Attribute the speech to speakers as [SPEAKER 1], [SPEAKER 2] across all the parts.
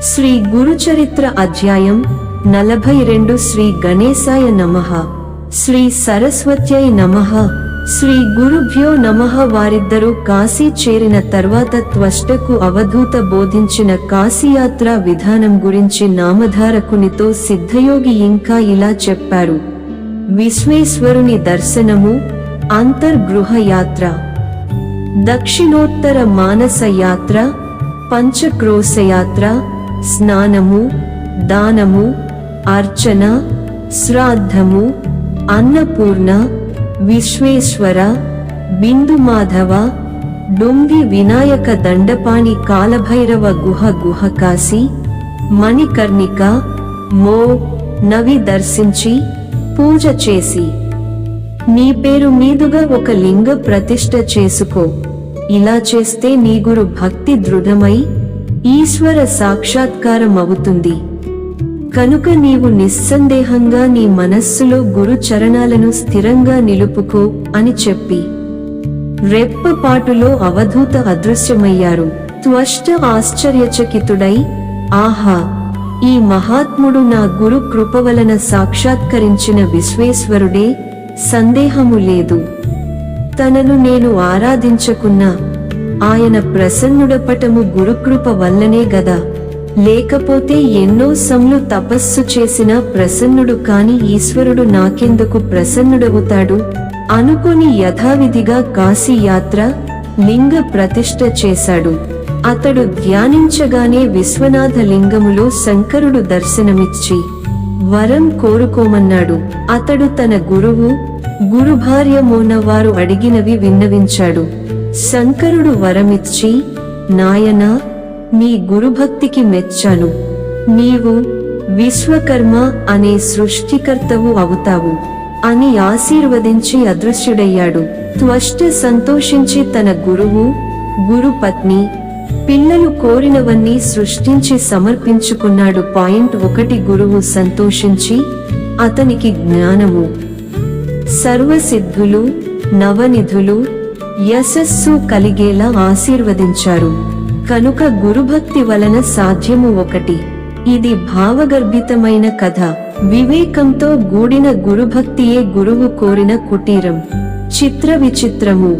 [SPEAKER 1] శ్రీ గురుచరిత్ర అధ్యాయం 42 శ్రీ గణేశాయ నమః శ్రీ సరస్వత్యై నమః శ్రీ గురుభ్యో నమః. వారిద్దరూ కాశీ చేరిన తర్వాత త్వష్టకు అవధూత బోధించిన కాశీయాత్రా విధానం గురించి నామధారకునితో సిద్ధయోగి ఇంకా ఇలా చెప్పారు. విశ్వేశ్వరుని దర్శనము, అంతర్గృహ యాత్ర, దక్షిణోత్తర మానస యాత్ర, పంచక్రోశయాత్ర, స్నానము, దానము, అర్చన, శ్రాద్ధము, అన్నపూర్ణ, విశ్వేశ్వర, బిందుమాధవ, డుంగి వినాయక, దండపాణి, కాలభైరవ గుహ కాశీ, మణికర్ణిక, మో నవి దర్శించి పూజ చేసి నీ పేరు మీదుగా ఒక లింగ ప్రతిష్ఠ చేసుకో. ఇలా చేస్తే నీ గురు భక్తి దృఢమై ఈశ్వర సాక్షాత్కారం అవుతుంది. కనుక నీవు నిస్సందేహంగా నీ మనస్సులో గురు చరణాలను స్థిరంగా నిలుపుకో అని చెప్పి రెప్పపాటులో అవధూత అదృశ్యమయ్యారు. త్వష్ట ఆశ్చర్యచకితుడై, ఆహా, ఈ మహాత్ముడు నా గురు కృప వలన సాక్షాత్కరించిన విశ్వేశ్వరుడే, సందేహము లేదు. తనను నేను ఆరాధించకున్నా ఆయన ప్రసన్నుడపటము గురుకృప వల్లనే గదా, లేకపోతే ఎన్నో సంలు తపస్సు చేసినా ప్రసన్నుడు కాని ఈశ్వరుడు నాకెందుకు ప్రసన్నుడవుతాడు అనుకొని యథావిధిగా కాశీ యాత్ర, లింగ ప్రతిష్ఠ చేశాడు. అతడు ధ్యానించగానే విశ్వనాథ లింగములో శంకరుడు దర్శనమిచ్చి వరం కోరుకోమన్నాడు. అతడు తన గురువు, గురుభార్య మోనవారు అడిగినవి విన్నవించాడు. శంకరుడు వరమిచ్చి, నాయనా, నీ గురుభక్తికి మెచ్చాను. నీవు విశ్వకర్మ అనే సృష్టికర్తవు అవుతావు అని ఆశీర్వదించి అదృశ్యుడయ్యాడు. త్వష్ట సంతోషించి తన గురువు, గురుపత్ని, పిల్లలు కోరినవన్నీ సృష్టించి సమర్పించుకున్నాడు. 1 గురువు సంతోషించి అతనికి జ్ఞానము, సర్వసిద్ధులు, నవనిధులు, యశస్సు కలిగేలా ఆశీర్వదించారు. కనుక గురుభక్తి వలన సాధ్యము ఒకటి. ఇది భావగర్భితమైన కథ. వివేకంతో గూడిన గురుభక్తియే గురువు కోరిన కుటీరం. చిత్ర విచిత్రము,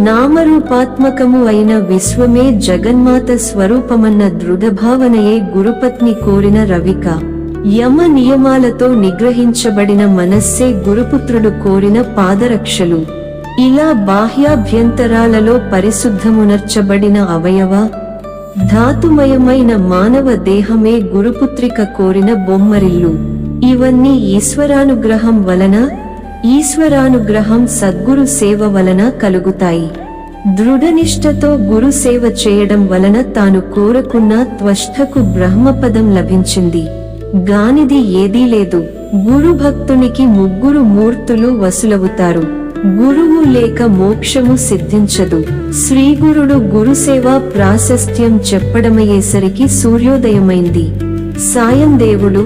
[SPEAKER 1] నామరూపాత్మకము అయిన విశ్వమే జగన్మాత స్వరూపమన్న దృఢభావనయే గురుపత్ని కోరిన రవిక. యమ నియమాలతో నిగ్రహించబడిన మనస్సే గురుపుత్రుడు కోరిన పాదరక్షలు. ఇలా బాహ్యాభ్యంతరాలలో పరిశుద్ధమునర్చబడిన అవయవ ధాతుమయమైన మానవ దేహమే గురుపుత్రిక కోరిన బొమ్మరిల్లు. ఇవన్నీ ఈశ్వరానుగ్రహం వలన, ఈశ్వరానుగ్రహం సద్గురు సేవ వలన కలుగుతాయి. దృఢనిష్టతో గురు సేవ చేయడం వలన తాను కోరుకున్న త్వష్టకు బ్రహ్మపదం లభించింది. గానిది ఏదీ లేదు. గురు భక్తునికి 3 మూర్తులు వసులవుతారు. గురువు లేక మోక్షము సిద్ధించదు. శ్రీగురుడు గురుసేవ ప్రాశస్త్యం చెప్పడమయ్యేసరికి సూర్యోదయమైంది. సాయం దేవుడు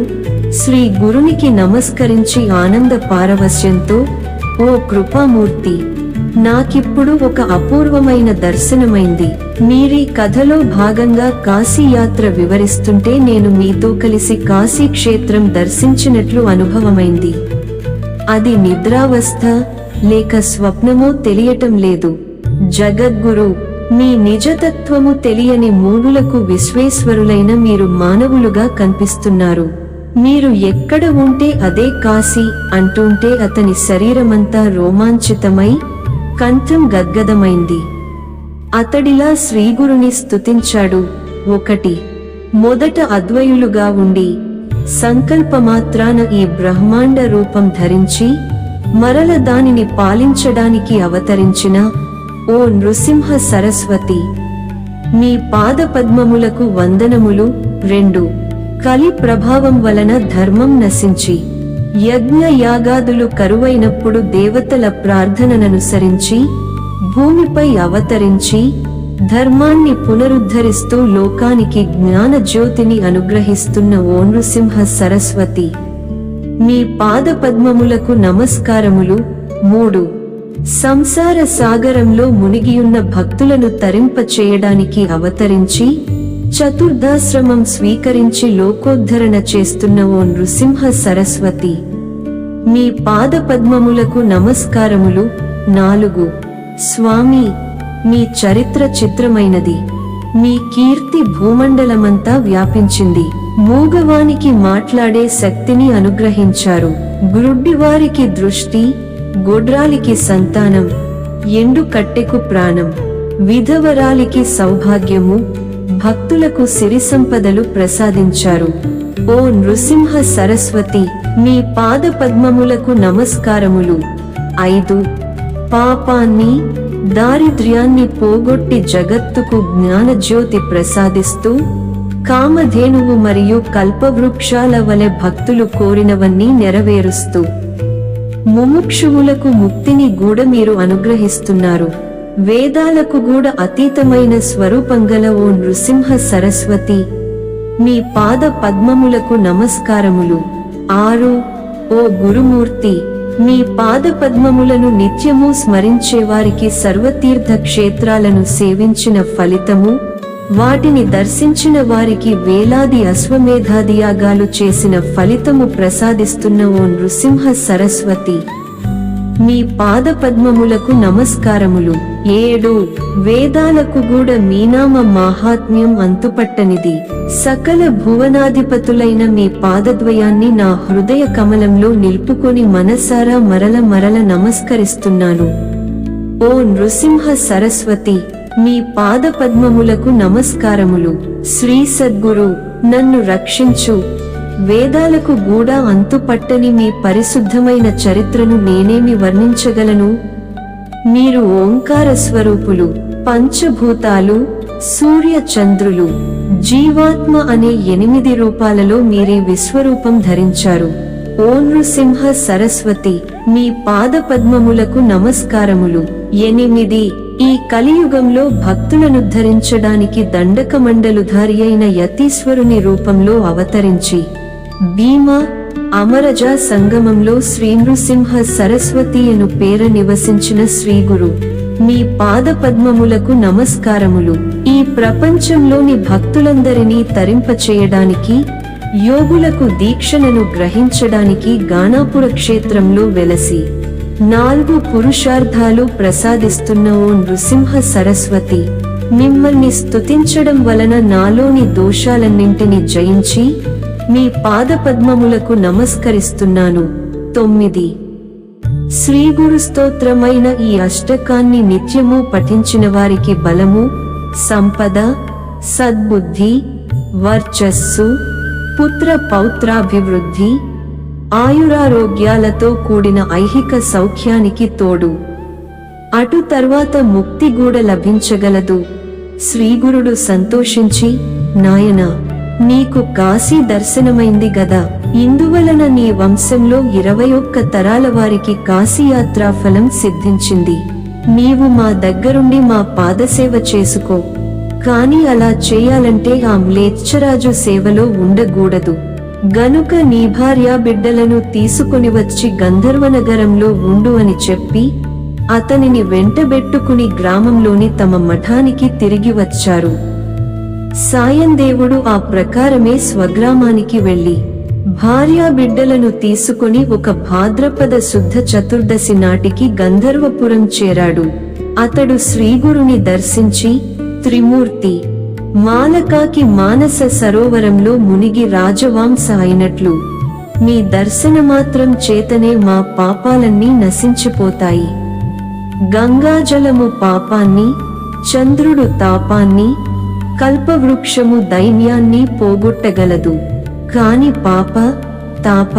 [SPEAKER 1] శ్రీ గురునికి నమస్కరించి ఆనంద పారవశ్యంతో, ఓ కృపామూర్తి, నాకిప్పుడు ఒక అపూర్వమైన దర్శనమైంది. మీరీ కథలో భాగంగా కాశీయాత్ర వివరిస్తుంటే నేను మీతో కలిసి కాశీ క్షేత్రం దర్శించినట్లు అనుభవమైంది. అది నిద్రావస్థ లేక స్వప్నమో తెలియటం లేదు. జగద్గురు, మీ నిజతత్వము తెలియని మూఢులకు విశ్వేశ్వరులైన మీరు మానవులుగా కనిపిస్తున్నారు. మీరు ఎక్కడ ఉంటే అదే కాశీ అంటుంటే అతని శరీరమంతా రోమాంచితమై కంఠం గద్గదమైంది. అతడిలా శ్రీగురుని స్తుతించాడు. 1. మొదట అద్వయులుగా ఉండి సంకల్పమాత్రాన ఈ బ్రహ్మాండ రూపం ధరించి మరల దానిని పాలించడానికి అవతరించిన ఓ నృసింహ సరస్వతి, మీ పాదపద్మములకు వందనములు. 2. కలి ప్రభావం వలన ధర్మం నశించి యజ్ఞ యాగాదులు కరువైనప్పుడు దేవతల ప్రార్థనననుసరించి భూమిపై అవతరించి ధర్మాన్ని పునరుద్ధరిస్తూ లోకానికి జ్ఞాన జ్యోతిని అనుగ్రహిస్తున్న ఓ నృసింహ సరస్వతి, మీ పాదపద్మములకు నమస్కారములు. 3. సంసార సాగరంలో మునిగియున్న భక్తులను తరింప చేయడానికి అవతరించి చతుర్ధాశ్రమం స్వీకరించి లోకోద్ధరణ చేస్తున్న ఓ నృసింహ సరస్వతి, మీ పాదపద్మములకు నమస్కారములు. 4 స్వామి, మీ చరిత్ర చిత్రమైనది. మీ కీర్తి భూమండలమంతా వ్యాపించింది. మూగవానికి మాట్లాడే శక్తిని అనుగ్రహించారు. గ్రుడ్డివారికి దృష్టి, గొడ్రాలికి సంతానం, ఎండు కట్టెకు ప్రాణం, విధవరాలికి సౌభాగ్యము, భక్తులకు సిరి సంపదలు ప్రసాదించారు. ఓ నృసింహ సరస్వతి, మీ పాదపద్మములకు నమస్కారములు. 5 పాపాన్ని, దారిద్ర్యాన్ని పోగొట్టి జగత్తుకు జ్ఞానజ్యోతి ప్రసాదిస్తూ, కామధేనువు మరియు కల్పవృక్షాల వలె భక్తులు కోరినవన్నీ నెరవేరుస్తూ, ముముక్షువులకు ముక్తిని గూడ మీరు అనుగ్రహిస్తున్నారు. వేదాలకు గూడ అతీతమైన స్వరూపంగల ఓ నృసింహ సరస్వతి, మీ పాద పద్మములకు నమస్కారములు. 6 ఓ గురుమూర్తి, మీ పాద పద్మములను నిత్యము స్మరించేవారికి సర్వతీర్థ క్షేత్రాలను సేవించిన ఫలితము, వాటిని దర్శించిన వారికి వేలాది అశ్వమేధాదియాగాలు చేసిన ఫలితము ప్రసాదిస్తున్న ఓ నృసింహ సరస్వతి, మీ పాదపద్మములకు నమస్కారములు. 7 వేదాలకు గూడ మీనామ మాహాత్మ్యం అంతుపట్టనిది. సకల భువనాధిపతులైన మీ పాదద్వయాన్ని నా హృదయ కమలంలో నిలుపుకొని మనసారా మరల మరల నమస్కరిస్తున్నాను. ఓ నృసింహ సరస్వతి, మీ పాదపద్మములకు నమస్కారములు. శ్రీ సద్గురు, నన్ను రక్షించు. వేదాలకు గూడా అంతుపట్టని మీ పరిశుద్ధమైన చరిత్రను నేనేమి వర్ణించగలను? మీరు ఓంకార స్వరూపులు. పంచభూతాలు, సూర్య చంద్రులు, జీవాత్మ అనే 8 రూపాలలో మీరే విశ్వరూపం ధరించారు. ఓ నృసింహ సరస్వతి, మీ పాదపద్మములకు నమస్కారములు. 8 ఈ కలియుగంలో భక్తులనుద్ధరించడానికి దండకమండలుధారి అయిన యతీశ్వరుని రూపంలో అవతరించి, భీమ, అమరజ సంగమంలో శ్రీ నృసింహ సరస్వతి అను పేర నివసించిన శ్రీగురు, మీ పాదపద్మములకు నమస్కారములు. ఈ ప్రపంచంలోని భక్తులందరినీ తరింపచేయడానికి, యోగులకు దీక్షణను గ్రహించడానికి గానాపుర క్షేత్రంలో వెలసి 4 పురుషార్థాలు ప్రసాదిస్తున్న ఓ నృసింహ సరస్వతి, మిమ్మల్ని స్తుతించడం వలన నాలోని దోషాలన్నింటినీ జయించి మీ పాదపద్మములకు నమస్కరిస్తున్నాను. 9 శ్రీ గురు స్తోత్రమైన ఈ అష్టకాన్ని నిత్యము పఠించిన వారికి బలము, సంపద, సద్బుద్ధి, వర్చస్సు, పుత్ర పౌత్రాభివృద్ధి, ఆయురారోగ్యాలతో కూడిన ఐహిక సౌఖ్యానికి తోడు. అటు తర్వాత ముక్తి గూడ లభించగలదు. శ్రీగురుడు సంతోషించి, నాయనా, నీకు కాశీ దర్శనమైంది గదా, ఇందువలన నీ వంశంలో 21 తరాల వారికి కాశీయాత్రా ఫలం సిద్ధించింది. నీవు మా దగ్గరుండి మా పాదసేవ చేసుకో. కాని అలా చేయాలంటే ఆ మ్లేచ్ఛరాజు సేవలో ఉండకూడదు. గనుక నీ భార్యా బిడ్డలను తీసుకుని వచ్చి గంధర్వనగరంలో ఉండు అని చెప్పి అతనిని వెంటబెట్టుకుని గ్రామంలోని తమ మఠానికి తిరిగి వచ్చారు. సాయందేవుడు ఆ ప్రకారమే స్వగ్రామానికి వెళ్లి భార్యా బిడ్డలను తీసుకుని ఒక భాద్రపద శుద్ధ చతుర్దశి నాటికి గంధర్వపురం చేరాడు. అతడు శ్రీగురుని దర్శించి, త్రిమూర్తి మాలకాకి మానస సరోవరంలో మునిగి రాజవాంస అయినట్లు మీ దర్శనమాత్రం చేతనే మా పాపాలన్నీ నశించిపోతాయి. గంగాజలము పాపాన్ని, చంద్రుడు తాపాన్ని, కల్పవృక్షము దైన్యాన్ని పోగొట్టగలదు. కాని పాప, తాప,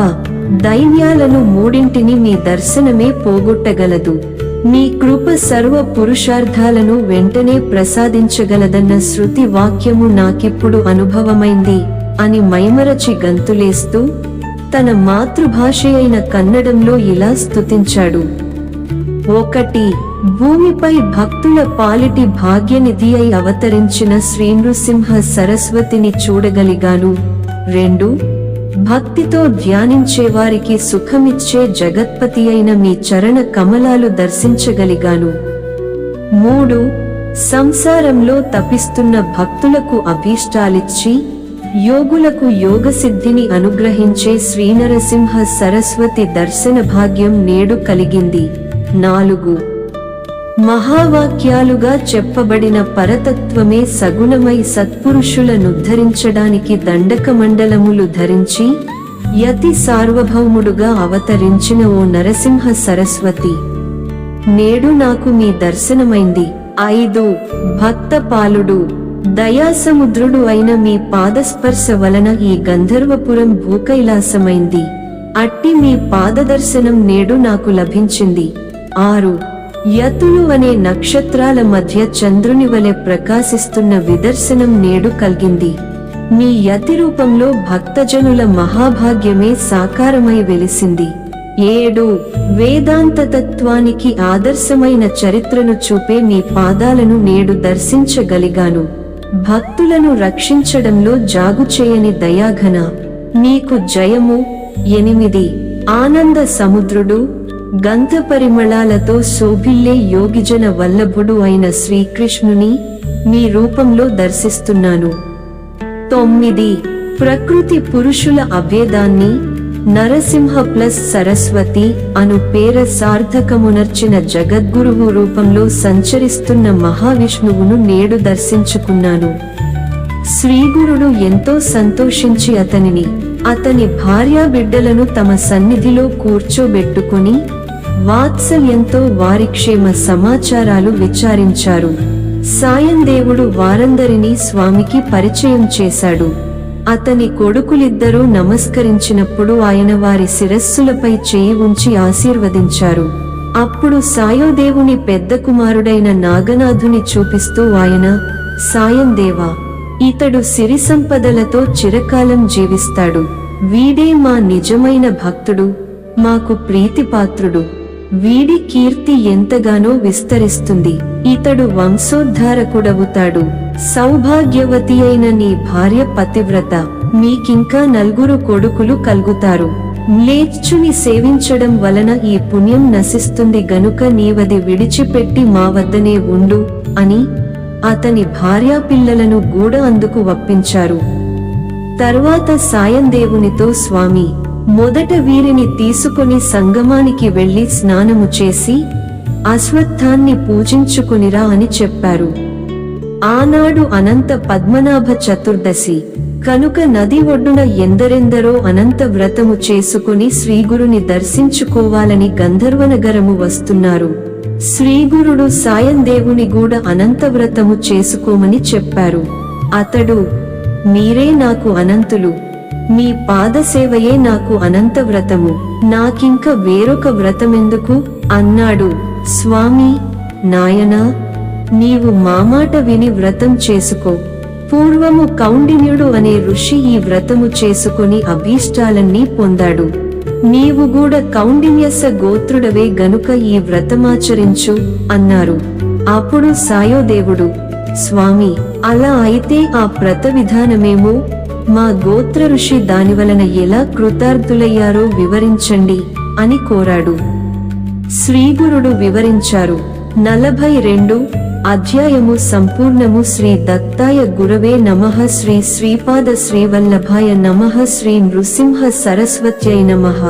[SPEAKER 1] దైన్యాలను మూడింటిని మీ దర్శనమే పోగొట్టగలదు. మీ కృప సర్వ పురుషార్థాలను వెంటనే ప్రసాదించగలదన్న శృతి వాక్యము నాకిప్పుడు అనుభవమైంది అని మైమరచి గంతులేస్తూ తన మాతృభాషయైన కన్నడంలో ఇలా స్తుతించాడు. 1 భూమిపై భక్తుల పాలిటి భాగ్యనిధి అయి అవతరించిన శ్రీ నృసింహ సరస్వతిని చూడగలిగాను. 2 భక్తితో ధ్యానించేవారికి సుఖమిచ్చే జగత్పతి అయిన మీ చరణ కమలాలు దర్శించగలిగాను. 3 సంసారంలో తపిస్తున్న భక్తులకు అభీష్టాలిచ్చి యోగులకు యోగసిద్ధిని అనుగ్రహించే శ్రీనరసింహ సరస్వతి దర్శన భాగ్యం నేడు కలిగింది. 4 మహావాక్యాలుగా చెప్పబడిన పరతత్వమే సగుణమై సత్పురుషులనుద్ధరించడానికి దండకమండలములు ధరించి యతి సార్వభౌముడుగా అవతరించిన ఓ నరసింహ సరస్వతి, నేడు నాకు మీ దర్శనమైంది. 5 భక్తపాలుడు దయాసముద్రుడు అయిన మీ పాదస్పర్శ వలన ఈ గంధర్వపురం భూకైలాసమైంది. అట్టి మీ పాదదర్శనం నేడు నాకు లభించింది. 6 యతులు అనే నక్షత్రాల మధ్య చంద్రుని వలె ప్రకాశిస్తున్న విదర్శనం నేడు కలిగింది. మీ యతి రూపంలో భక్తజనుల మహాభాగ్యమే సాకారమై వెలిసింది. 7 వేదాంత తత్వానికి ఆదర్శమైన చరిత్రను చూపే మీ పాదాలను నేడు దర్శించగలిగాను. భక్తులను రక్షించడంలో జాగుచేయని దయాఘన నీకు జయము. 8 ఆనంద సముద్రుడు గంధ పరిమళాలతో శోభిల్లే యోగిజన వల్లభుడు అయిన శ్రీకృష్ణుని మీ రూపంలో దర్శిస్తున్నాను. 9 ప్రకృతి పురుషుల అభేదాన్ని నరసింహ ప్లస్ సరస్వతి అను పేర సార్థకమునర్చిన జగద్గురువు రూపంలో సంచరిస్తున్న మహావిష్ణువును నేడు దర్శించుకున్నాను. శ్రీగురుడు ఎంతో సంతోషించి అతని భార్యాబిడ్డలను తమ సన్నిధిలో కూర్చోబెట్టుకుని వాత్సల్యంతో వారి క్షేమ సమాచారాలు విచారించారు. సాయందేవుడు వారందరినీ స్వామికి పరిచయం చేశాడు. అతని కొడుకులిద్దరూ నమస్కరించినప్పుడు ఆయన వారి శిరస్సులపై చేయి ఉంచి ఆశీర్వదించారు. అప్పుడు సాయోదేవుని పెద్ద కుమారుడైన నాగనాథుని చూపిస్తూ ఆయన, సాయందేవా, ఇతడు సిరి సంపదలతో చిరకాలం జీవిస్తాడు. వీడే మా నిజమైన భక్తుడు, మాకు ప్రీతిపాత్రుడు. వీడి కీర్తి ఎంతగానో విస్తరిస్తుంది. ఇతడు వంశోద్ధారకుడవుతాడు. సౌభాగ్యవతి అయిన నీ భార్య పతివ్రత. మీకింకా 4 కొడుకులు కలుగుతారు. మ్లేచ్చుని సేవించడం వలన ఈ పుణ్యం నశిస్తుంది గనుక నీవది విడిచిపెట్టి మా వద్దనే ఉండు అని అతని భార్యాపిల్లలను గూడ అందుకు ఒప్పించారు. తర్వాత సాయందేవునితో స్వామి, మొదట వీరిని తీసుకుని సంగమానికి వెళ్లి స్నానము చేసి అశ్వత్థాన్ని పూజించుకునిరా అని చెప్పారు. ఆనాడు అనంత పద్మనాభ చతుర్దశి కనుక నది ఒడ్డున ఎందరెందరో అనంత వ్రతము చేసుకుని శ్రీగురుని దర్శించుకోవాలని గంధర్వనగరము వస్తున్నారు. శ్రీగురుడు సాయందేవుని గూడ అనంత వ్రతము చేసుకోమని చెప్పారు. అతడు, మీరే నాకు అనంతులు, మీ పాదసేవయే నాకు అనంత వ్రతము, నాకింక వేరొక వ్రతమెందుకు అన్నాడు. స్వామి, నాయనా, నీవు మామాట విని వ్రతం చేసుకో. పూర్వము కౌండిన్యుడు అనే ఋషి ఈ వ్రతము చేసుకుని అభీష్టాలన్నీ పొందాడు. నీవు కూడా కౌండిన్యస గోత్రుడవే గనుక ఈ వ్రతమాచరించు అన్నారు. అప్పుడు సాయోదేవుడు, స్వామి, అలా అయితే ఆ వ్రత విధానమేమో, మా గోత్ర ఋషి దానివలన ఎలా కృతార్థులయ్యారో వివరించండి అని కోరాడు. శ్రీగురుడు వివరించారు. 42 అధ్యాయము సంపూర్ణము. శ్రీ దత్తాయ గురవే నమః. శ్రీ శ్రీపాద శ్రీవల్లభాయ నమః. శ్రీ నృసింహ సరస్వత్యై నమః.